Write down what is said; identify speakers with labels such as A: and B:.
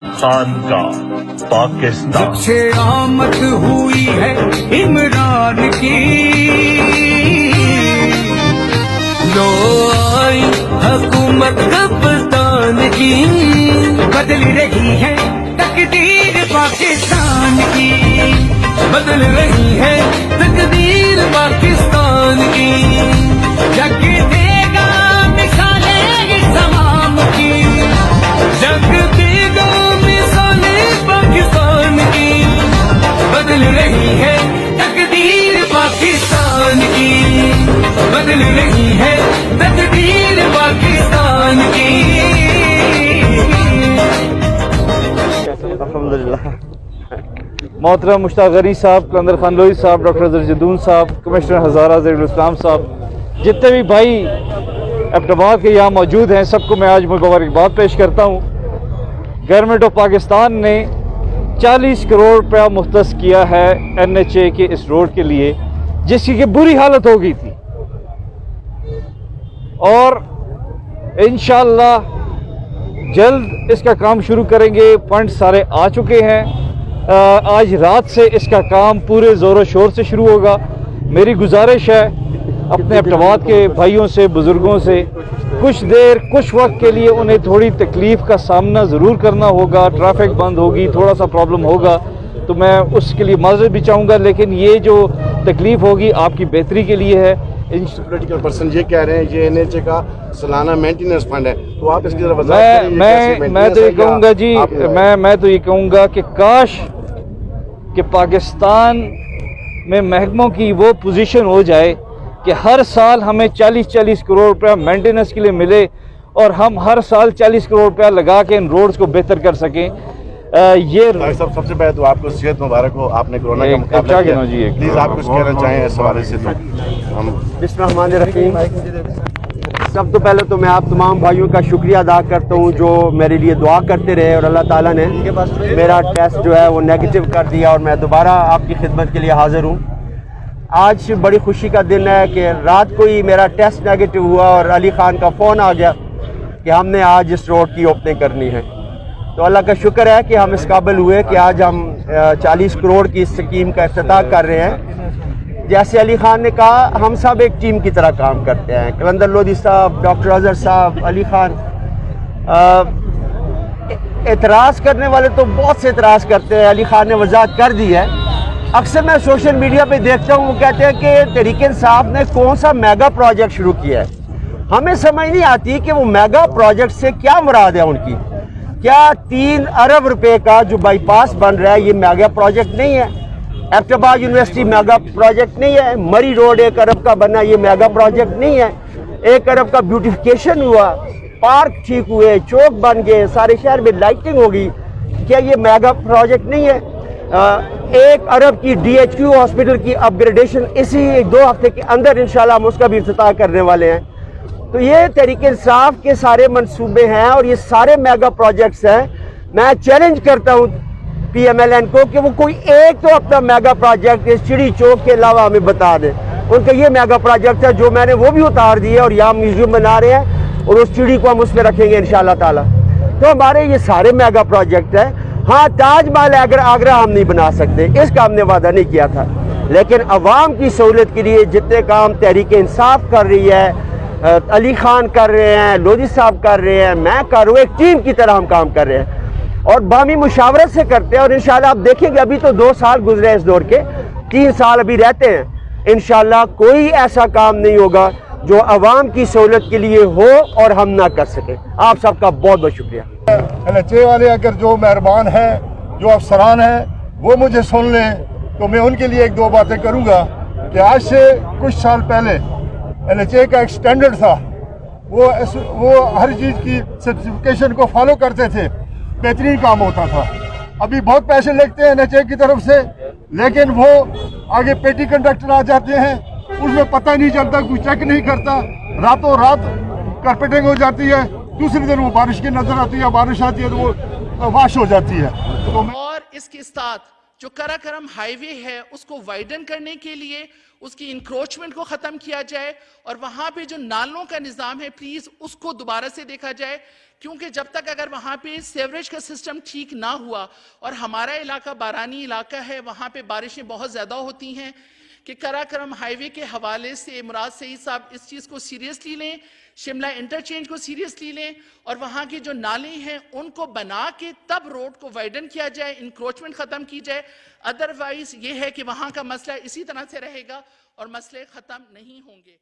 A: खान का पाकिस्तान।
B: जब से आमद हुई है इमरान की, लो आई हुकूमत कप्तान की, बदल रही है तकदीर पाकिस्तान की, बदल रही है तकदीर पाकिस्तान की। जग देगा मिसालें इस तमाम की, जग देगा मिसालें पाकिस्तान की, बदल रही है तकदीर पाकिस्तान की, बदल रही है तकदीर पाकिस्तान की।
C: अल्हम्दुलिल्लाह। मोहतरम मुश्ताक गनी साहब, कलंदर खान लोही साहब, डॉक्टर अजहर जदून साहब, कमिश्नर हज़ारा ज़हीरुल इस्लाम साहब, जितने भी भाई एबटाबाद के यहाँ मौजूद हैं, सबको मैं आज मुबारकबाद पेश करता हूँ। गवर्नमेंट ऑफ पाकिस्तान ने 40 करोड़ रुपया मुख्तस किया है NHA के इस रोड के लिए, जिसकी कि बुरी हालत हो गई थी, और इंशाअल्लाह जल्द इसका काम शुरू करेंगे। फंड सारे आ चुके हैं। आज रात से इसका काम पूरे ज़ोरों शोर से शुरू होगा। मेरी गुजारिश है अपने एबटाबाद के भाइयों से, बुज़ुर्गों से, कुछ देर कुछ वक्त के लिए उन्हें थोड़ी तकलीफ़ का सामना ज़रूर करना होगा। ट्रैफिक बंद होगी, थोड़ा सा प्रॉब्लम होगा, तो मैं उसके लिए माज़रत भी चाहूँगा, लेकिन ये जो तकलीफ़ होगी आपकी बेहतरी के लिए है।
D: पॉलिटिकल पर्सन ये कह रहे हैं ये NHA का सालाना मेंटेनेंस फंड है, तो आप इसकी तरफ
C: मैं तो ये कहूँगा जी, मैं तो ये कहूँगा कि काश कि पाकिस्तान में महकमों की वो पोजीशन हो जाए कि हर साल हमें 40-40 करोड़ रुपया मेंटेनेंस के लिए मिले, और हम हर साल 40 करोड़ रुपया लगा के इन रोड्स को बेहतर कर सकें। ये
D: सबसे पहले तो आपको सेहत मुबारक हो, आपने कोरोना का मुकाबला किया। प्लीज आप कुछ कहना चाहें इस हवाले से? तो हम
E: बिस्मिल्लाहिर्रहमानिर्रहीम। सब तो पहले तो मैं आप तमाम भाइयों का शुक्रिया अदा करता हूँ जो मेरे लिए दुआ करते रहे, और अल्लाह ताला ने मेरा टेस्ट जो है वो नेगेटिव कर दिया, और मैं दोबारा आपकी खिदमत के लिए हाजिर हूँ। आज बड़ी खुशी का दिन है कि रात को ही मेरा टेस्ट नेगेटिव हुआ और अली खान का फ़ोन आ गया कि हमने आज इस रोड की ओपनिंग करनी है। तो अल्लाह का शुक्र है कि हम इस काबिल हुए कि आज हम 40 करोड़ की स्कीम का इफ्तिताह कर रहे हैं। जैसे अली खान ने कहा, हम सब एक टीम की तरह काम करते हैं। कलंदर लोधी साहब, डॉक्टर अजहर साहब, अली खान। एतराज़ करने वाले तो बहुत से एतराज़ करते हैं, अली खान ने वजाहत कर दी है। अक्सर मैं सोशल मीडिया पे देखता हूँ, वो कहते हैं कि तहरीक इंसाफ ने कौन सा मेगा प्रोजेक्ट शुरू किया है। हमें समझ नहीं आती कि वो मेगा प्रोजेक्ट से क्या मुराद है उनकी। क्या 3 अरब रुपए का जो बाईपास बन रहा है ये मेगा प्रोजेक्ट नहीं है? एबटाबाद यूनिवर्सिटी मेगा प्रोजेक्ट नहीं है? मरी रोड 1 अरब का बना, ये मेगा प्रोजेक्ट नहीं है? 1 अरब का ब्यूटिफिकेशन हुआ, पार्क ठीक हुए, चौक बन गए, सारे शहर में लाइटिंग होगी, क्या ये मेगा प्रोजेक्ट नहीं है? 1 अरब की DHQ हॉस्पिटल की अपग्रेडेशन इसी 2 हफ्ते के अंदर इंशाल्लाह हम उसका भी इफ्तिताह करने वाले हैं। तो ये तहरीक इंसाफ के सारे मंसूबे हैं और ये सारे मेगा प्रोजेक्ट्स हैं। मैं चैलेंज करता हूँ PMLN को कि वो कोई एक तो अपना मेगा प्रोजेक्ट इस चिड़ी चौक के अलावा हमें बता दें। उनका ये मेगा प्रोजेक्ट है जो मैंने वो भी उतार दिए और यहाँ म्यूजियम बना रहे हैं, और उस चिड़ी को हम उस पर रखेंगे इंशाल्लाह ताला। तो हमारे ये सारे मेगा प्रोजेक्ट हैं। हाँ, ताजमहल आगरा हम नहीं बना सकते, इसका हमने वादा नहीं किया था, लेकिन अवाम की सहूलत के लिए जितने काम तहरीक इंसाफ कर रही है, अली खान कर रहे हैं, लोधी साहब कर रहे हैं, मैं कर रहा हूँ, एक टीम की तरह हम काम कर रहे हैं और बामी मुशावरत से करते हैं। और इंशाल्लाह आप देखेंगे, अभी तो 2 साल गुजरे हैं इस दौर के, 3 साल अभी रहते हैं। इंशाल्लाह कोई ऐसा काम नहीं होगा जो अवाम की सहूलत के लिए हो और हम ना कर सके। आप सबका बहुत बहुत शुक्रिया।
D: NHA वाले अगर जो मेहरबान हैं, जो अफसरान हैं, वो मुझे सुन लें तो मैं उनके लिए 1-2 बातें करूँगा कि आज से कुछ साल पहले NHA का एक स्टैंडर्ड था, वो हर चीज़ की सर्टिफिकेशन को फॉलो करते थे, बेहतरीन काम होता था। अभी बहुत पैसे लगते हैं NHA की तरफ से, लेकिन वो आगे पेटी कंडक्टर आ जाते हैं, उसमें पता नहीं चलता, कोई चेक नहीं करता, रातों रात कारपेटिंग हो जाती है, दूसरे दिन वो बारिश की नजर आती है, बारिश आती है तो वो वाश हो जाती है। तो
F: और इसके साथ جو کراکرم ہائی وے ہے اس کو وائڈن کرنے کے لیے اس کی انکروچمنٹ کو ختم کیا جائے، اور وہاں پہ جو نالوں کا نظام ہے پلیز اس کو دوبارہ سے دیکھا جائے، کیونکہ جب تک اگر وہاں پہ سیوریج کا سسٹم ٹھیک نہ ہوا، اور ہمارا علاقہ بارانی علاقہ ہے، وہاں پہ بارشیں بہت زیادہ ہوتی ہیں، کہ کراکرم ہائی وے کے حوالے سے مراد سعید صاحب اس چیز کو سیریسلی لیں، شملہ انٹرچینج کو سیریسلی لیں، اور وہاں کے جو نالے ہیں ان کو بنا کے تب روڈ کو وائڈن کیا جائے، انکروچمنٹ ختم کی جائے، ادروائز یہ ہے کہ وہاں کا مسئلہ اسی طرح سے رہے گا اور مسئلے ختم نہیں ہوں گے۔